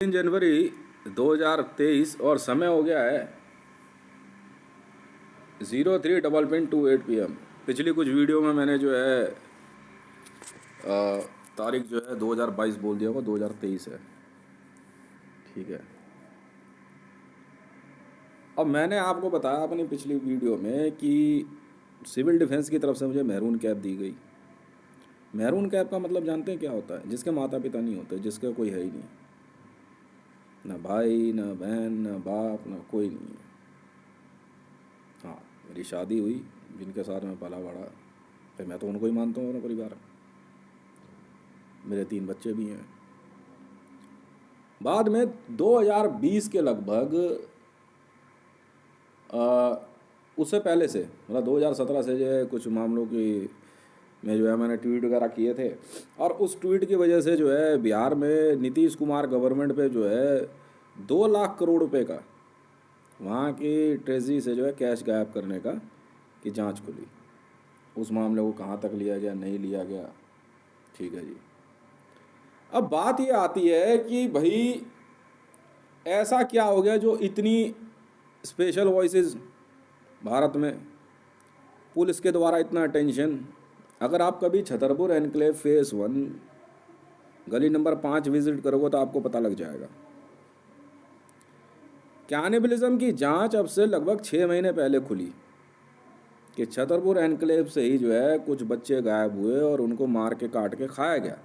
3 जनवरी 2023 और समय हो गया है 03:28 PM। पिछली कुछ वीडियो में मैंने जो है तारीख जो है 2022 बोल दिया होगा, 2023 है। ठीक है। अब मैंने आपको बताया अपनी पिछली वीडियो में कि सिविल डिफेंस की तरफ से मुझे मैरून कैप दी गई। मैरून कैप का मतलब जानते हैं क्या होता है? जिसके माता पिता नहीं होते, जिसका कोई है ही नहीं, ना भाई ना बहन ना बाप ना कोई नहीं है। हाँ, मेरी शादी हुई, जिनके साथ मैं पला बड़ा, फिर मैं तो उनको ही मानता हूँ अपना परिवार। मेरे 3 बच्चे भी हैं। बाद में 2020 के लगभग उससे पहले से मतलब 2017 से जो है कुछ मामलों की में जो है मैंने ट्वीट वगैरह किए थे, और उस ट्वीट की वजह से जो है बिहार में नीतीश कुमार गवर्नमेंट पे जो है 2 लाख करोड़ रुपए का वहाँ की ट्रेजरी से जो है कैश गायब करने का की जांच खुली। उस मामले को कहाँ तक लिया गया, नहीं लिया गया, ठीक है जी। अब बात ये आती है कि भाई ऐसा क्या हो गया जो इतनी स्पेशल वॉइसेस भारत में, पुलिस के द्वारा इतना अटेंशन। अगर आप कभी छतरपुर एनक्लेव फेस 1 गली नंबर 5 विजिट करोगे तो आपको पता लग जाएगा। कैनिबलिज्म की जांच अब से लगभग 6 महीने पहले खुली कि छतरपुर एनक्लेव से ही जो है कुछ बच्चे गायब हुए और उनको मार के काट के खाया गया।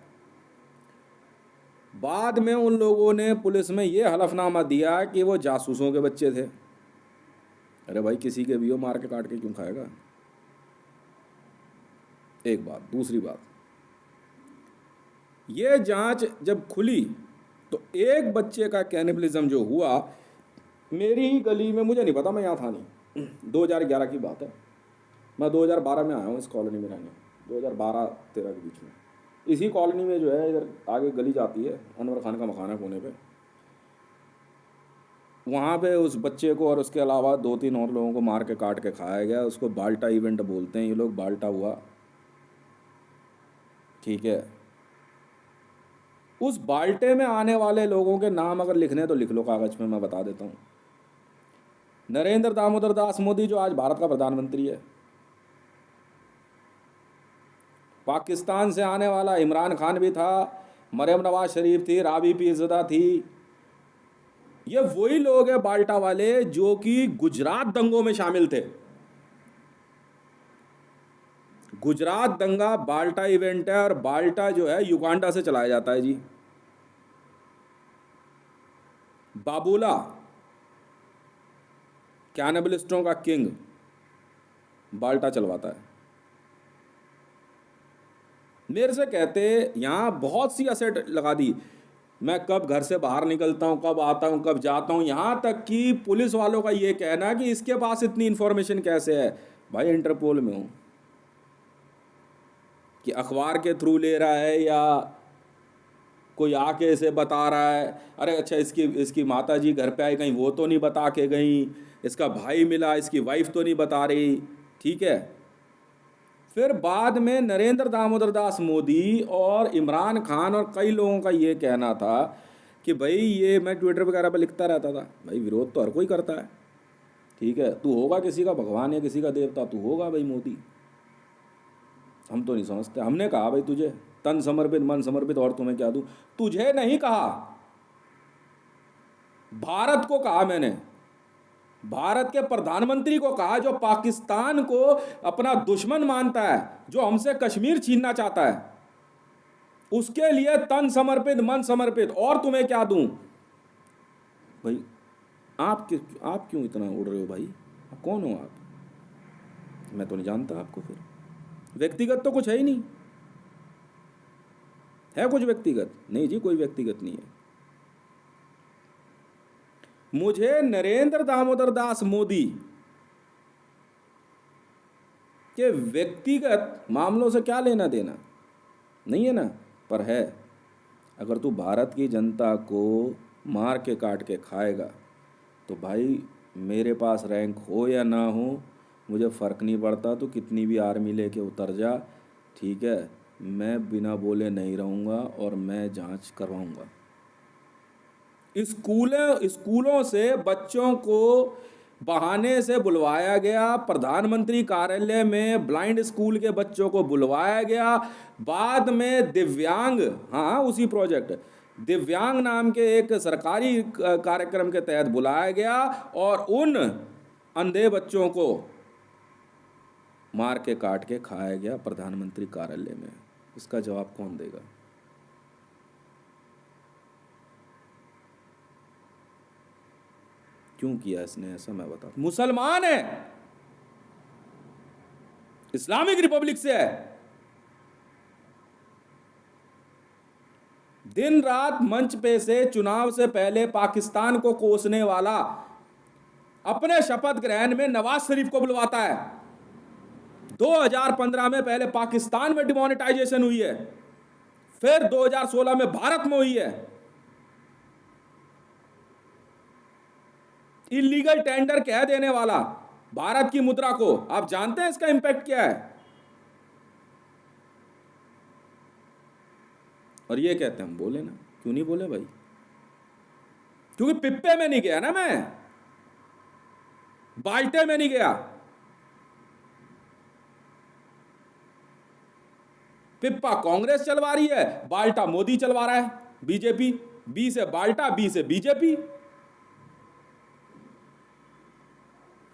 बाद में उन लोगों ने पुलिस में ये हलफनामा दिया कि वो जासूसों के बच्चे थे। अरे भाई, किसी के भी हो, मार के काट के क्यों खाएगा? एक बात। दूसरी बात, ये जांच जब खुली तो एक बच्चे का कैनिबलिज्म जो हुआ मेरी ही गली में, मुझे नहीं पता, मैं यहाँ था नहीं, 2011 की बात है। मैं 2012 में आया हूँ इस कॉलोनी में रहने, 2012-13 के बीच में। इसी कॉलोनी में जो है इधर आगे गली जाती है, अनवर खान का मकान है कोने पे, वहाँ पे उस बच्चे को और उसके अलावा 2-3 और लोगों को मार के काट के खाया गया। उसको बाल्टा इवेंट बोलते हैं ये लोग, बाल्टा हुआ, ठीक है। उस बाल्टे में आने वाले लोगों के नाम अगर लिखने तो लिख लो कागज पे, मैं बता देता हूँ। नरेंद्र दामोदर दास मोदी जो आज भारत का प्रधानमंत्री है, पाकिस्तान से आने वाला इमरान खान भी था, मरियम नवाज शरीफ थी, राबी पीरज़ादा थी। ये वही लोग हैं बाल्टा वाले जो कि गुजरात दंगों में शामिल थे। गुजरात दंगा बाल्टा इवेंट है, और बाल्टा जो है युगांडा से चलाया जाता है जी। बाबूला कैनिबलिस्टों का किंग बाल्टा चलवाता है। मेरे से कहते यहाँ बहुत सी असेट लगा दी, मैं कब घर से बाहर निकलता हूँ, कब आता हूँ, कब जाता हूँ, यहाँ तक कि पुलिस वालों का ये कहना कि इसके पास इतनी इन्फॉर्मेशन कैसे है। भाई, इंटरपोल में हूँ, कि अखबार के थ्रू ले रहा है या कोई आके इसे बता रहा है। अरे अच्छा, इसकी इसकी माता जी घर पे आई, कहीं वो तो नहीं बता के गई, इसका भाई मिला, इसकी वाइफ तो नहीं बता रही, ठीक है। फिर बाद में नरेंद्र दामोदर दास मोदी और इमरान खान और कई लोगों का ये कहना था कि भाई, ये मैं ट्विटर वगैरह पर लिखता रहता था, भाई विरोध तो हर कोई करता है, ठीक है, तू होगा किसी का भगवान या किसी का देवता, तू होगा भाई मोदी, हम तो नहीं समझते। हमने कहा भाई तुझे तन समर्पित मन समर्पित, और तुम्हें क्या दूं? तुझे नहीं कहा, भारत को कहा मैंने, भारत के प्रधानमंत्री को कहा, जो पाकिस्तान को अपना दुश्मन मानता है, जो हमसे कश्मीर छीनना चाहता है, उसके लिए तन समर्पित मन समर्पित, और तुम्हें क्या दूं? भाई, आप क्यों इतना उड़ रहे हो भाई? आप कौन हो? आप, मैं तो नहीं जानता आपको। फिर व्यक्तिगत तो कुछ है ही नहीं, है कुछ व्यक्तिगत? नहीं जी, कोई व्यक्तिगत नहीं है। मुझे नरेंद्र दामोदर दास मोदी के व्यक्तिगत मामलों से क्या लेना देना, नहीं है ना। पर है, अगर तू भारत की जनता को मार के काट के खाएगा तो भाई, मेरे पास रैंक हो या ना हो मुझे फ़र्क नहीं पड़ता, तो कितनी भी आर्मी लेके उतर जा, ठीक है, मैं बिना बोले नहीं रहूँगा और मैं जांच करवाऊँगा। स्कूलों से बच्चों को बहाने से बुलवाया गया, प्रधानमंत्री कार्यालय में ब्लाइंड स्कूल के बच्चों को बुलवाया गया, बाद में दिव्यांग, हाँ उसी प्रोजेक्ट दिव्यांग नाम के एक सरकारी कार्यक्रम के तहत बुलाया गया और उन अंधे बच्चों को मार के काट के खाया गया प्रधानमंत्री कार्यालय में। इसका जवाब कौन देगा? क्यों किया इसने ऐसा, मैं बता। मुसलमान है, इस्लामिक रिपब्लिक से है, दिन रात मंच पे से चुनाव से पहले पाकिस्तान को कोसने वाला अपने शपथ ग्रहण में नवाज शरीफ को बुलवाता है। 2015 में पहले पाकिस्तान में डिमोनेटाइजेशन हुई है, फिर 2016 में भारत में हुई है। इलीगल टेंडर कह देने वाला भारत की मुद्रा को, आप जानते हैं इसका इंपैक्ट क्या है? और ये कहते हैं हम बोले ना, क्यों नहीं बोले भाई? क्योंकि पिप्पे में नहीं गया ना मैं, बाल्टे में नहीं गया। पिप्पा कांग्रेस चलवा रही है, बाल्टा मोदी चलवा रहा है, बीजेपी। बी से बाल्टा, बी से बीजेपी।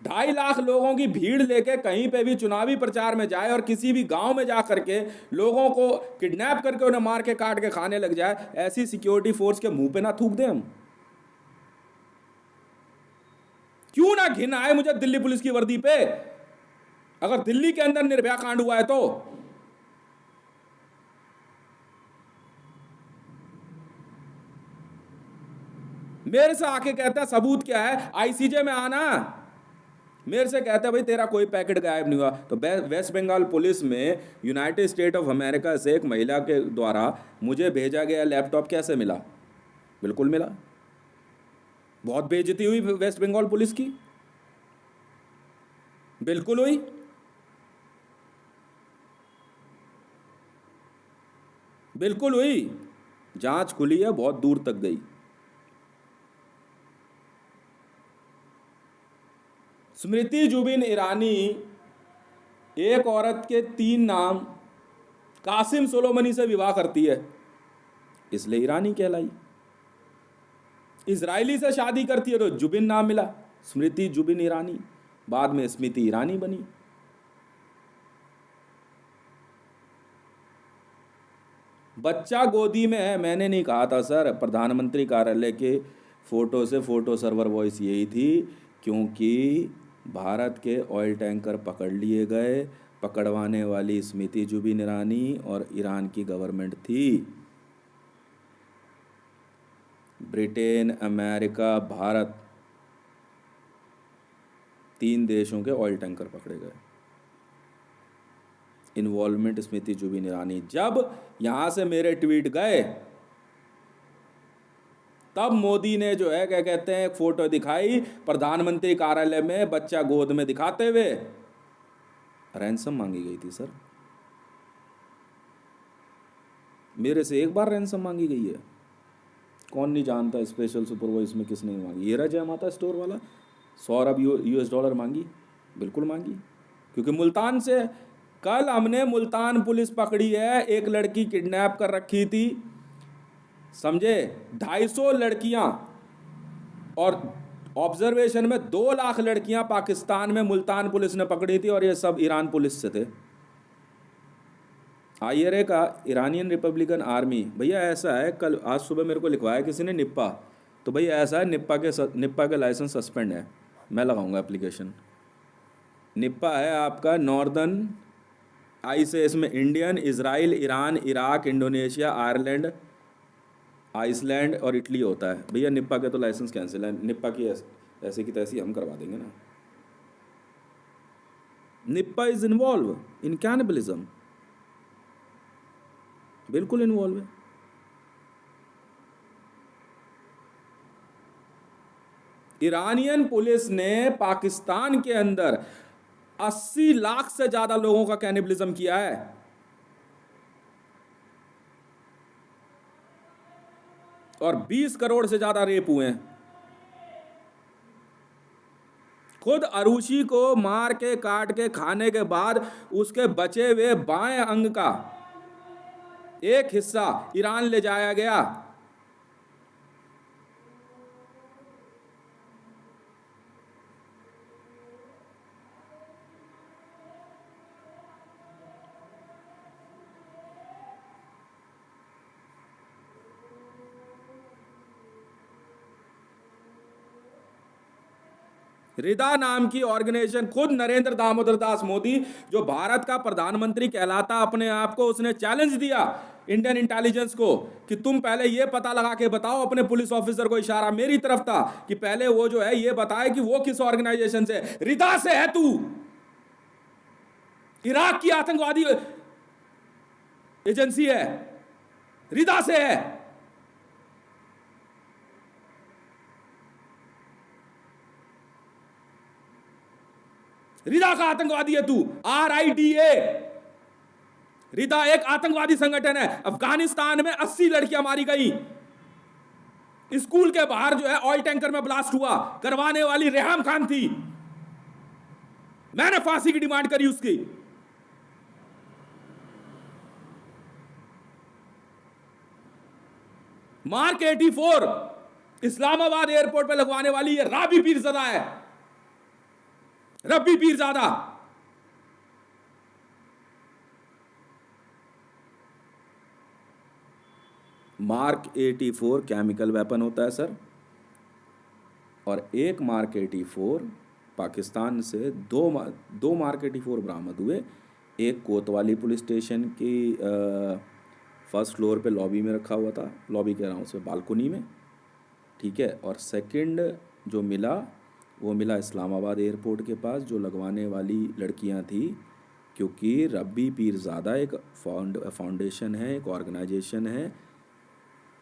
2.5 लाख लोगों की भीड़ लेके कहीं पे भी चुनावी प्रचार में जाए और किसी भी गांव में जा करके लोगों को किडनैप करके उन्हें मार के काट के खाने लग जाए, ऐसी सिक्योरिटी फोर्स के मुंह पे ना थूक दें हम? क्यों ना घिन आए मुझे दिल्ली पुलिस की वर्दी पे, अगर दिल्ली के अंदर निर्भया कांड हुआ है तो। मेरे से आके कहता है सबूत क्या है, आईसीजे में आना। मेरे से कहता है भाई तेरा कोई पैकेट गायब नहीं हुआ। तो वेस्ट बंगाल पुलिस में यूनाइटेड स्टेट ऑफ अमेरिका से एक महिला के द्वारा मुझे भेजा गया लैपटॉप कैसे मिला? बिल्कुल मिला। बहुत बेइज्जती हुई वेस्ट बंगाल पुलिस की, बिल्कुल हुई। बिल्कुल हुई, जांच खुली है, बहुत दूर तक गई। स्मृति जुबिन ईरानी एक औरत के 3 नाम कासिम सोलोमनी से विवाह करती है, इसलिए ईरानी कहलाई। इजरायली से शादी करती है तो जुबिन नाम मिला, स्मृति जुबिन ईरानी, बाद में स्मृति ईरानी बनी। बच्चा गोदी में है, मैंने नहीं कहा था सर। प्रधानमंत्री कार्यालय के फोटो से फोटो सर्वर वॉइस यही थी, क्योंकि भारत के ऑयल टैंकर पकड़ लिए गए, पकड़वाने वाली स्मृति जुबिन ईरानी और ईरान की गवर्नमेंट थी। ब्रिटेन, अमेरिका, भारत, 3 देशों के ऑयल टैंकर पकड़े गए। इन्वॉल्वमेंट स्मृति जुबिन ईरानी। जब यहां से मेरे ट्वीट गए तब मोदी ने जो है क्या कहते हैं, एक फोटो दिखाई प्रधानमंत्री कार्यालय में बच्चा गोद में दिखाते हुए। रैंसम मांगी गई थी सर, मेरे से एक बार रैंसम मांगी गई है। कौन नहीं जानता स्पेशल सुपर वॉइस में किसने मांगी? ये रहा जय माता स्टोर वाला, 100 अरब US डॉलर मांगी, बिल्कुल मांगी। क्योंकि मुल्तान से, कल हमने मुल्तान पुलिस पकड़ी है, एक लड़की किडनैप कर रखी थी, समझे, 250 लड़कियां, और ऑब्जर्वेशन में 2 लाख लड़कियां पाकिस्तान में मुल्तान पुलिस ने पकड़ी थी, और ये सब ईरान पुलिस से थे। IRA का, ईरानियन रिपब्लिकन आर्मी। भैया ऐसा है, कल आज सुबह मेरे को लिखवाया किसी ने निप्पा, तो भैया ऐसा है निप्पा के लाइसेंस सस्पेंड है। मैं लगाऊंगा एप्लीकेशन। निप्पा है आपका नॉर्दर्न ISA, इसमें Indian, Israel, Iran, Iraq, Indonesia, Ireland, Iceland और इटली होता है। भैया निप्पा के तो लाइसेंस कैंसिल है। निप्पा की ऐसे की तैसी हम करवा देंगे ना। Nipah is involve in cannibalism, बिल्कुल इन्वॉल्व है। ईरानियन पुलिस ने पाकिस्तान के अंदर 80 लाख से ज्यादा लोगों का कैनिबलिज्म किया है। और 20 करोड़ से ज्यादा रेप हुए हैं। खुद अरुषि को मार के काट के खाने के बाद उसके बचे हुए बाएं अंग का एक हिस्सा ईरान ले जाया गया। रिदा नाम की ऑर्गेनाइजेशन, खुद नरेंद्र दामोदर दास मोदी जो भारत का प्रधानमंत्री कहलाता अपने आप को, उसने चैलेंज दिया इंडियन इंटेलिजेंस को कि तुम पहले ये पता लगा के बताओ, अपने पुलिस ऑफिसर को इशारा मेरी तरफ था कि पहले वो जो है ये बताए कि वो किस ऑर्गेनाइजेशन से, रिदा से है तू, इराक की आतंकवादी एजेंसी है, रिदा से है। रिदा का आतंकवादी है तू, RIDA। रिदा एक आतंकवादी संगठन है। अफगानिस्तान में 80 लड़कियां मारी गई। स्कूल के बाहर जो है ऑयल टैंकर में ब्लास्ट हुआ, करवाने वाली रेहम खान थी। मैंने फांसी की डिमांड करी उसकी। मार्क 84 इस्लामाबाद एयरपोर्ट पे लगवाने वाली ये राबी पीरजादा है, रब्बी पीरजादा। मार्क 84 केमिकल वेपन होता है सर, और एक मार्क 84 पाकिस्तान से दो मार्क 84 बरामद हुए। एक कोतवाली पुलिस स्टेशन की फर्स्ट फ्लोर पे लॉबी में रखा हुआ था, लॉबी कह रहा हूँ उसे, बालकोनी में, ठीक है। और सेकंड जो मिला वो मिला इस्लामाबाद एयरपोर्ट के पास, जो लगवाने वाली लड़कियां थी। क्योंकि रब्बी पीरजादा एक फाउंडेशन है, एक ऑर्गेनाइजेशन है,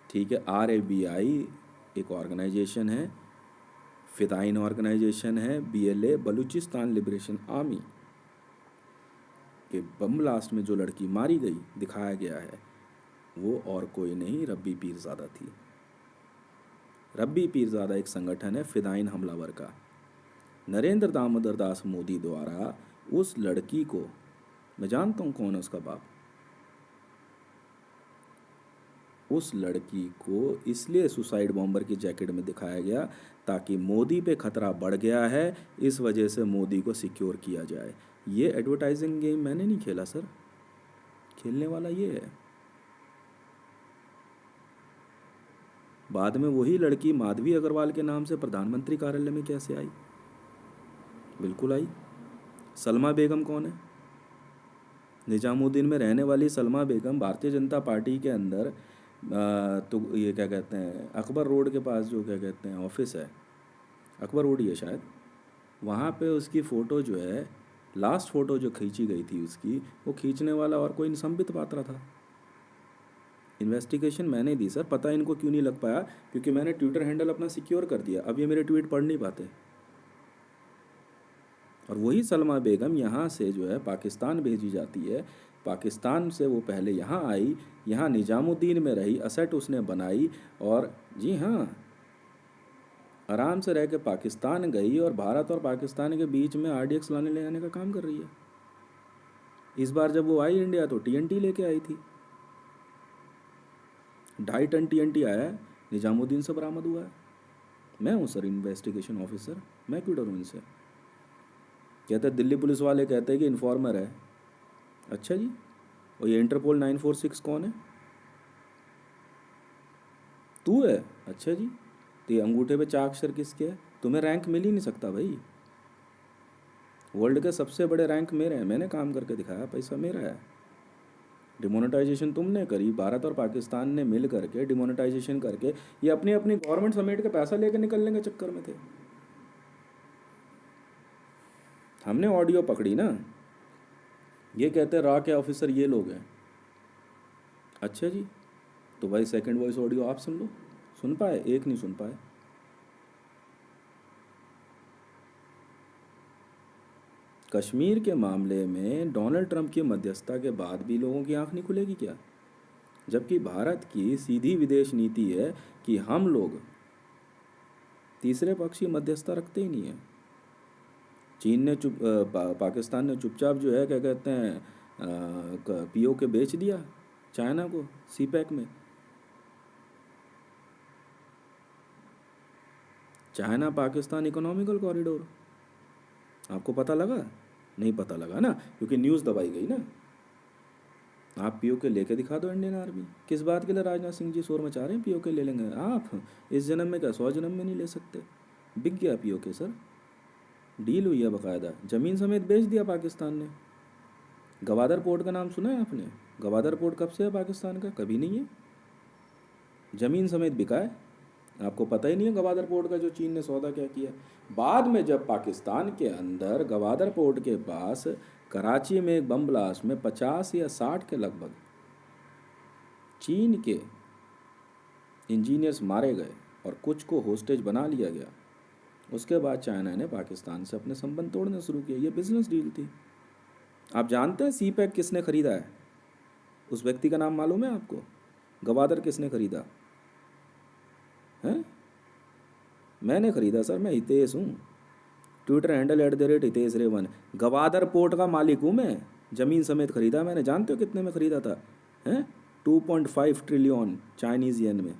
ठीक है। RABI एक ऑर्गेनाइजेशन है, फिदाइन ऑर्गेनाइजेशन है, BLA बलूचिस्तान लिबरेशन आर्मी के बम ब्लास्ट में जो लड़की मारी गई, दिखाया गया है, वो और कोई नहीं, रब्बी पीरजादा थी। रब्बी पीरजादा एक संगठन है फिदाइन हमलावर का। नरेंद्र दामोदर दास मोदी द्वारा उस लड़की को, मैं जानता हूँ कौन है उसका बाप, उस लड़की को इसलिए सुसाइड बॉम्बर की जैकेट में दिखाया गया ताकि मोदी पे खतरा बढ़ गया है, इस वजह से मोदी को सिक्योर किया जाए। ये एडवर्टाइजिंग गेम मैंने नहीं खेला सर, खेलने वाला ये है। बाद में वही लड़की माधवी अग्रवाल के नाम से प्रधानमंत्री कार्यालय में कैसे आई? बिल्कुल आई। सलमा बेगम कौन है? निजामुद्दीन में रहने वाली सलमा बेगम भारतीय जनता पार्टी के अंदर तो ये क्या कहते हैं, अकबर रोड के पास जो क्या कहते हैं ऑफिस है, अकबर रोड ही है शायद, वहाँ पे उसकी फ़ोटो जो है, लास्ट फ़ोटो जो खींची गई थी उसकी, वो खींचने वाला और कोई संबित पात्रा था। इन्वेस्टिगेशन मैंने दी सर, पता इनको क्यों नहीं लग पाया, क्योंकि मैंने ट्विटर हैंडल अपना सिक्योर कर दिया। अब ये मेरे ट्वीट पढ़ नहीं पाते। और वही सलमा बेगम यहाँ से जो है पाकिस्तान भेजी जाती है, पाकिस्तान से वो पहले यहाँ आई, यहाँ निजामुद्दीन में रही, असेट उसने बनाई, और जी हाँ आराम से रह के पाकिस्तान गई और भारत और पाकिस्तान के बीच में RDX लाने ले आने का काम कर रही है। इस बार जब वो आई इंडिया तो TNT लेके आई थी, 2.5 टन TNT आया है, निजामुद्दीन से बरामद हुआ है। मैं हूँ सर इन्वेस्टिगेशन ऑफिसर, मैं क्यों डरूँ इनसे? कहते हैं दिल्ली पुलिस वाले कहते हैं कि इन्फॉर्मर है। अच्छा जी, और ये इंटरपोल 946 कौन है? तू है? अच्छा जी, तो ये अंगूठे पे 4 अक्षर किसके है? तुम्हें रैंक मिल ही नहीं सकता भाई। वर्ल्ड के सबसे बड़े रैंक मेरे हैं, मैंने काम करके दिखाया, पैसा मेरा है। डिमोनेटाइजेशन तुमने करी, भारत और पाकिस्तान ने मिल करके डिमोनेटाइजेशन करके, ये अपनी अपनी गवर्नमेंट समेट के पैसा लेके निकलने के चक्कर में थे। हमने ऑडियो पकड़ी ना, ये कहते हैं रॉ के ऑफिसर ये लोग हैं। अच्छा जी, तो भाई सेकंड वॉइस ऑडियो आप सुन लो। सुन पाए? एक नहीं सुन पाए। कश्मीर के मामले में डोनाल्ड ट्रंप की मध्यस्थता के बाद भी लोगों की आंख नहीं खुलेगी क्या? जबकि भारत की सीधी विदेश नीति है कि हम लोग तीसरे पक्ष की मध्यस्थता रखते ही नहीं है। चीन ने पाकिस्तान ने चुपचाप जो है क्या कहते हैं पीओ के बेच दिया चाइना को सी पैक में। चाइना पाकिस्तान इकोनॉमिकल कॉरिडोर, आपको पता लगा? नहीं पता लगा ना, क्योंकि न्यूज़ दबाई गई ना। आप पीओ के लेके दिखा दो इंडियन आर्मी। किस बात के लिए राजनाथ सिंह जी शोर मचा रहे हैं पीओ के ले लेंगे? आप इस जन्म में क्या 100 जन्म में नहीं ले सकते? बिक गया पीओ के सर, डील हुई है बाकायदा, ज़मीन समेत बेच दिया पाकिस्तान ने। गवादर पोर्ट का नाम सुना है आपने? गवादर पोर्ट कब से है पाकिस्तान का? कभी नहीं है, ज़मीन समेत बिका है। आपको पता ही नहीं है गवादर पोर्ट का जो चीन ने सौदा क्या किया। बाद में जब पाकिस्तान के अंदर गवादर पोर्ट के पास कराची में एक बम ब्लास्ट में 50 या 60 के लगभग चीन के इंजीनियर्स मारे गए और कुछ को होस्टेज बना लिया गया, उसके बाद चाइना ने पाकिस्तान से अपने संबंध तोड़ने शुरू किए। ये बिजनेस डील थी। आप जानते हैं सी पैक किसने खरीदा है? उस व्यक्ति का नाम मालूम है आपको? गवादर किसने खरीदा है? मैंने खरीदा सर, मैं हितेश हूँ, Twitter handle @Hitesh Revan. Gwadar port का मालिक हूँ मैं, ज़मीन समेत खरीदा मैंने। जानते हो कितने में खरीदा था? हैं 2.5 ट्रिलियन चाइनीज़ येन में।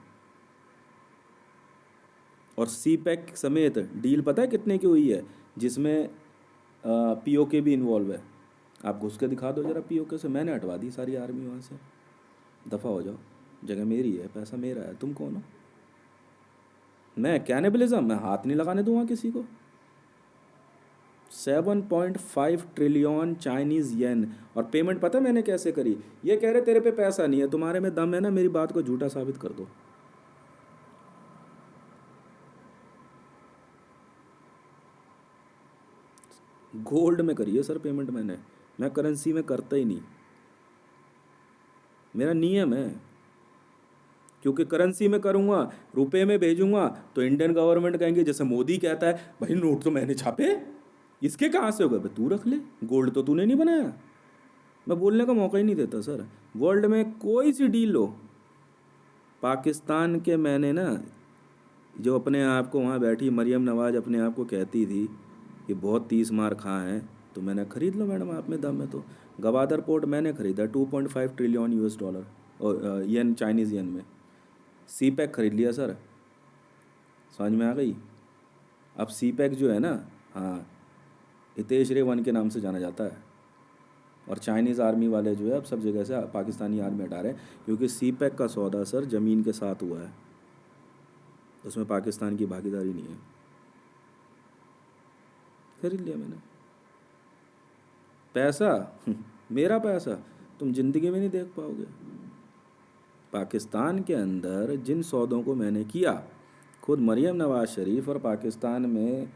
और सी पैक समेत डील पता है कितने की हुई है? जिसमें पीओके भी इन्वॉल्व है। आप घुस के दिखा दो जरा पीओके से। मैंने हटवा दी सारी आर्मी वहाँ से। दफ़ा हो जाओ, जगह मेरी है, पैसा मेरा है, तुम कौन हो? मैं कैनिबलिज्म, मैं हाथ नहीं लगाने दूंगा किसी को। 7.5 ट्रिलियन चाइनीज़ येन। और पेमेंट पता है मैंने कैसे करी? ये कह रहे तेरे पे पैसा नहीं है, तुम्हारे में दम है ना, मेरी बात को झूठा साबित कर दो। गोल्ड में करी है सर पेमेंट मैंने, मैं करेंसी में करता ही नहीं, मेरा नियम है। क्योंकि करेंसी में करूँगा, रुपए में भेजूंगा तो इंडियन गवर्नमेंट कहेंगे, जैसे मोदी कहता है भाई नोट तो मैंने छापे, इसके कहाँ से हो गए? तू रख ले, गोल्ड तो तूने नहीं बनाया। मैं बोलने का मौका ही नहीं देता सर। वर्ल्ड में कोई सी डील लो, पाकिस्तान के मैंने ना, जो अपने आप को वहाँ बैठी मरियम नवाज अपने आप को कहती थी कि बहुत 30 मार खा हैं, तो मैंने खरीद लो मैडम, आप में दम है तो। गवादर पोर्ट मैंने खरीदा 2.5 ट्रिलियन US डॉलर और येन, चाइनीज़ येन में। सी पैक खरीद लिया सर, समझ में आ गई? अब सी पैक जो है ना, हाँ, हितेश रेवन के नाम से जाना जाता है। और चाइनीज़ आर्मी वाले जो है अब सब जगह से पाकिस्तानी आर्मी हटा रहे हैं, क्योंकि सी पैक का सौदा सर ज़मीन के साथ हुआ है, उसमें पाकिस्तान की भागीदारी नहीं है। खरीद लिया मैंने। पैसा मेरा पैसा तुम ज़िंदगी में नहीं देख पाओगे। पाकिस्तान के अंदर जिन सौदों को मैंने किया, खुद मरियम नवाज शरीफ और पाकिस्तान में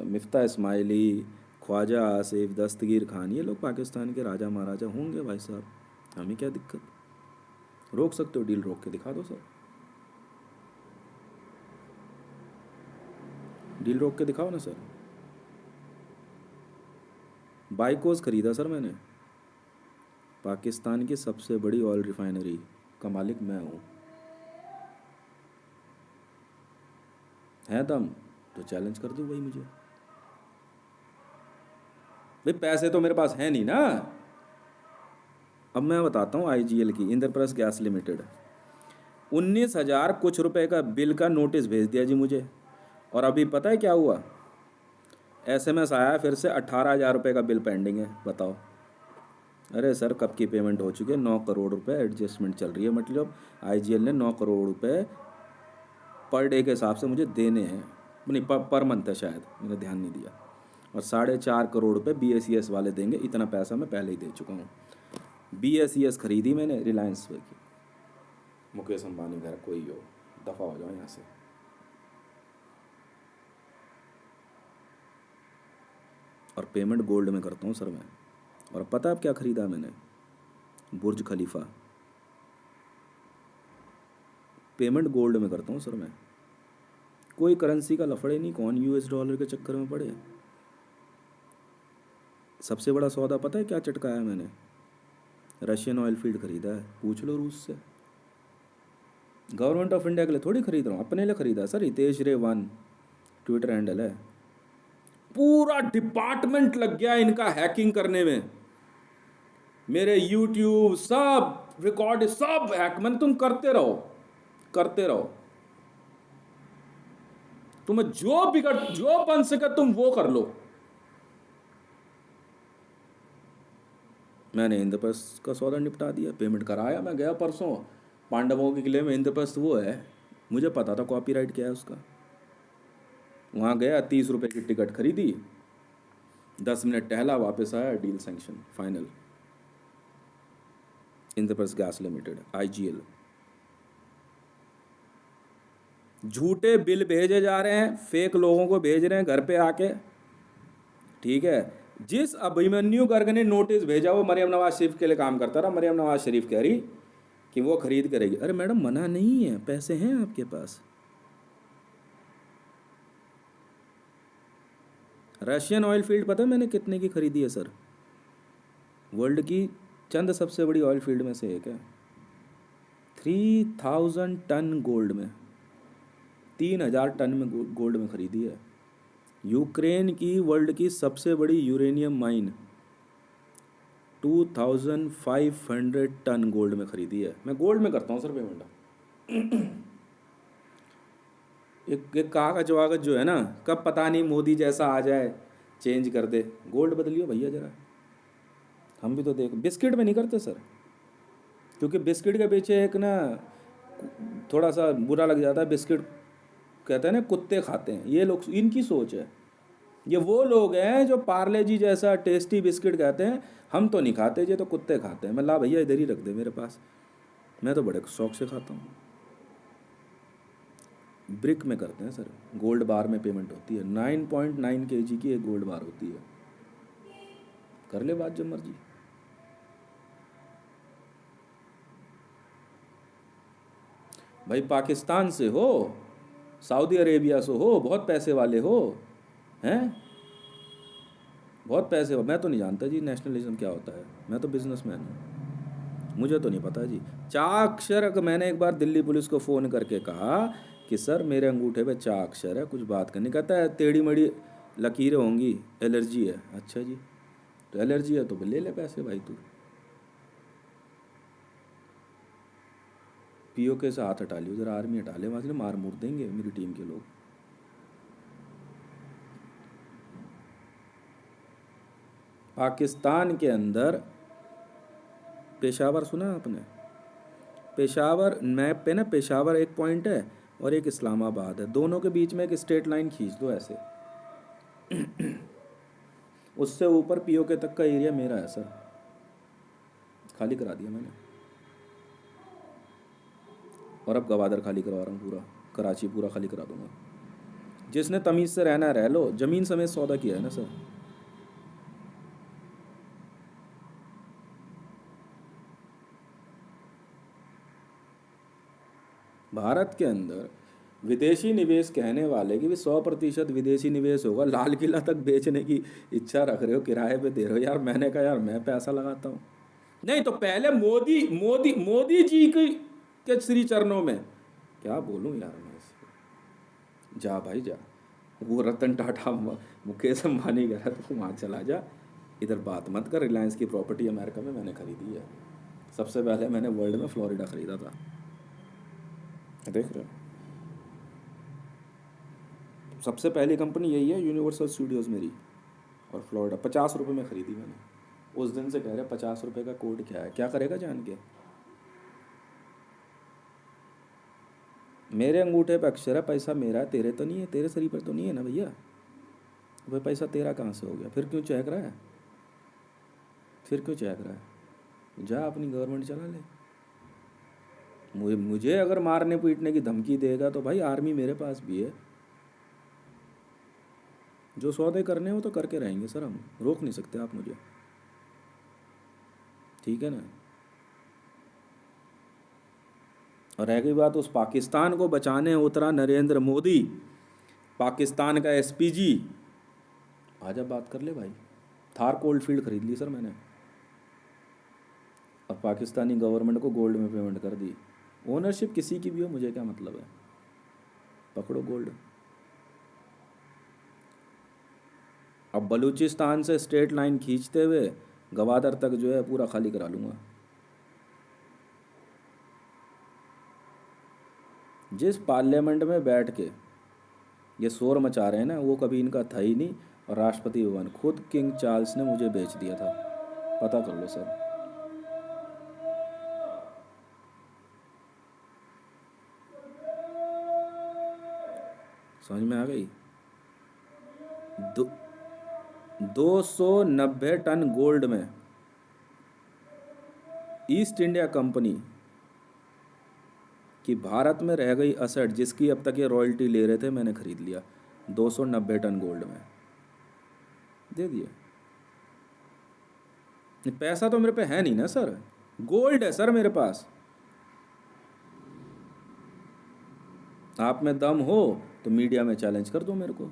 मिफ्ता इस्माइली, ख्वाजा आसिफ, दस्तगीर खान, ये लोग पाकिस्तान के राजा महाराजा होंगे भाई साहब, हमें क्या दिक्कत? रोक सकते हो डील, रोक के दिखा दो सर, डील रोक के दिखाओ ना सर। बाइकोस खरीदा सर मैंने, पाकिस्तान की सबसे बड़ी ऑयल रिफाइनरी का मालिक मैं हूँ। है दम तो चैलेंज कर दो भाई मुझे। भाई पैसे तो मेरे पास है नहीं ना। अब मैं बताता हूँ IGL की, इंद्रप्रस्थ गैस लिमिटेड, 19,000 कुछ रुपए का बिल का नोटिस भेज दिया जी मुझे। और अभी पता है क्या हुआ? SMS आया फिर से 18,000 रुपये का बिल पेंडिंग है। बताओ। अरे सर कब की पेमेंट हो चुकी है? 9 करोड़ रुपए एडजस्टमेंट चल रही है, मतलब IGL ने 9 करोड़ रुपए पर डे के हिसाब से मुझे देने हैं, नहीं पर मंथ है शायद, मैंने ध्यान नहीं दिया। और 4.5 करोड़ रुपए BSES वाले देंगे, इतना पैसा मैं पहले ही दे चुका हूँ। BSES खरीदी मैंने रिलायंस की, मुकेश अंबानी घर कोई हो, दफ़ा हो जाओ यहाँ से। और पेमेंट गोल्ड में करता हूँ सर मैं। और पता है अब क्या ख़रीदा मैंने? बुर्ज खलीफा। पेमेंट गोल्ड में करता हूँ सर मैं, कोई करेंसी का लफड़े नहीं, कौन US डॉलर के चक्कर में पड़े। सबसे बड़ा सौदा पता है क्या चटकाया मैंने? रशियन ऑयल फील्ड खरीदा है, पूछ लो रूस से। गवर्नमेंट ऑफ इंडिया के लिए थोड़ी खरीद रहा हूँ, अपने लिए खरीदा सर। हितेश रे 1 ट्विटर हैंडल है। पूरा डिपार्टमेंट लग गया इनका हैकिंग करने में, मेरे यूट्यूब सब रिकॉर्ड सब हैक। मैंने तुम करते रहो, करते रहो, तुम्हें जो बिगड़ जो बन सके तुम वो कर लो। मैंने इंद्रप्रस्थ का सौदा निपटा दिया, पेमेंट कराया। मैं गया परसों पांडवों के किले में, इंद्रप्रस्थ वो है, मुझे पता था कॉपीराइट क्या है उसका। वहाँ गया, 30 रुपये की टिकट खरीदी, 10 मिनट टहला, वापस आया, deal sanction final. Indraprastha gas limited IGL। झूठे बिल भेजे जा रहे हैं, फेक लोगों को भेज रहे हैं घर पे आके, ठीक है। जिस अभिमन्यु गर्ग ने नोटिस भेजा वो मरियम नवाज शरीफ के लिए काम करता रहा। मरियम नवाज शरीफ कह रही कि वो खरीद करेगी। अरे मैडम मना नहीं है, पैसे हैं आपके पास। रशियन ऑयल फील्ड पता है मैंने कितने की खरीदी है सर? वर्ल्ड की चंद सबसे बड़ी ऑयल फील्ड में से एक है। 3000 टन गोल्ड में, 3000 टन में गोल्ड में खरीदी है। यूक्रेन की वर्ल्ड की सबसे बड़ी यूरेनियम माइन 2500 टन गोल्ड में खरीदी है। मैं गोल्ड में करता हूँ सर पेमेंट। एक कागज वागज जो है ना, कब पता नहीं मोदी जैसा आ जाए चेंज कर दे। गोल्ड बदलियो भैया जरा, हम भी तो देख। बिस्किट में नहीं करते सर, क्योंकि बिस्किट के पीछे एक ना थोड़ा सा बुरा लग जाता है। बिस्किट कहते हैं ना कुत्ते खाते हैं, ये लोग, इनकी सोच है। ये वो लोग हैं जो पार्ले जी जैसा टेस्टी बिस्किट कहते हैं, हम तो नहीं खाते, ये तो कुत्ते खाते हैं। मैं ला भैया इधर ही रख दे मेरे पास, मैं तो बड़े शौक से खाता हूँ। ब्रिक में करते हैं सर, गोल्ड बार में पेमेंट होती है। 9.9 kg की एक गोल्ड बार होती है। कर ले बात जब मर्जी। भाई पाकिस्तान से हो, सऊदी अरेबिया से हो, बहुत पैसे वाले हो हैं, बहुत पैसे हो। मैं तो नहीं जानता जी नेशनलिज्म क्या होता है, मैं तो बिजनेसमैन हूँ, मुझे तो नहीं पता जी। चाक्षर मैंने एक बार दिल्ली पुलिस को फ़ोन करके कहा कि सर मेरे अंगूठे पे चाक्षर है, कुछ बात करनी। कहता है टेढ़ी मड़ी लकीरें होंगी, एलर्जी है। अच्छा जी, तो एलर्जी है तो ले ले पैसे भाई तू। POK से हाथ हटा लियो जरा, आर्मी हटा ले वहाँ से, मार मुर देंगे मेरी टीम के लोग। पाकिस्तान के अंदर पेशावर सुना आपने? पेशावर मैप पे ना, पेशावर एक पॉइंट है और एक इस्लामाबाद है, दोनों के बीच में एक स्ट्रेट लाइन खींच दो ऐसे। उससे ऊपर POK तक का एरिया मेरा है सर, खाली करा दिया मैंने। और अब गवादर खाली करवा रहा हूँ पूरा, कराची पूरा खाली करा दूंगा। जिसने तमीज़ से रहना है रह लो, ज़मीन समेत सौदा किया है ना सर। भारत के अंदर विदेशी निवेश कहने वाले कि भी 100% विदेशी निवेश होगा, लाल किला तक बेचने की इच्छा रख रहे हो, किराए पे दे रहे हो। यार मैंने कहा यार मैं पैसा लगाता हूँ। नहीं तो पहले मोदी मोदी मोदी जी के श्री चरणों में क्या बोलूँ यार मैं इसको। जा भाई जा, वो रतन टाटा मुकेश अंबानी कह रहा तो वहाँ चला जा, इधर बात मत कर। रिलायंस की प्रॉपर्टी अमेरिका में मैंने खरीदी है, सबसे पहले मैंने वर्ल्ड में फ्लोरिडा खरीदा था, देख रहे हो। सबसे पहली कंपनी यही है, यूनिवर्सल स्टूडियोज़ मेरी, और फ्लोरिडा 50 रुपये में ख़रीदी मैंने। उस दिन से कह रहे 50 रुपये का कोड क्या है, क्या करेगा जान के। मेरे अंगूठे पे अक्षर है, पैसा मेरा है, तेरे तो नहीं है, तेरे शरीर पर तो नहीं है ना भैया। भाई पैसा तेरा कहाँ से हो गया? फिर क्यों चहक रहा है, फिर क्यों चहक रहा है? जा अपनी गवर्नमेंट चला ले। मुझे अगर मारने पीटने की धमकी देगा तो भाई आर्मी मेरे पास भी है। जो सौदे करने हो तो करके रहेंगे सर, हम रोक नहीं सकते आप मुझे, ठीक है ना। और रह गई बात, उस पाकिस्तान को बचाने उतरा नरेंद्र मोदी, पाकिस्तान का SPG। आजा बात कर ले भाई। थार कोल्ड फील्ड खरीद ली सर मैंने, अब पाकिस्तानी गवर्नमेंट को गोल्ड में पेमेंट कर दी। ओनरशिप किसी की भी हो, मुझे क्या मतलब है, पकड़ो गोल्ड। अब बलूचिस्तान से स्ट्रेट लाइन खींचते हुए गवादर तक जो है पूरा खाली करा लूँगा। जिस पार्लियामेंट में बैठ के ये शोर मचा रहे हैं ना, वो कभी इनका था ही नहीं। और राष्ट्रपति भवन खुद किंग चार्ल्स ने मुझे बेच दिया था, पता कर लो सर। समझ में आ गई? 290 टन गोल्ड में ईस्ट इंडिया कंपनी की भारत में रह गई असेट, जिसकी अब तक ये रॉयल्टी ले रहे थे, मैंने खरीद लिया 290 टन गोल्ड में, दे दिया। पैसा तो मेरे पे है नहीं ना सर, गोल्ड है सर मेरे पास। आप में दम हो तो मीडिया में चैलेंज कर दो मेरे को।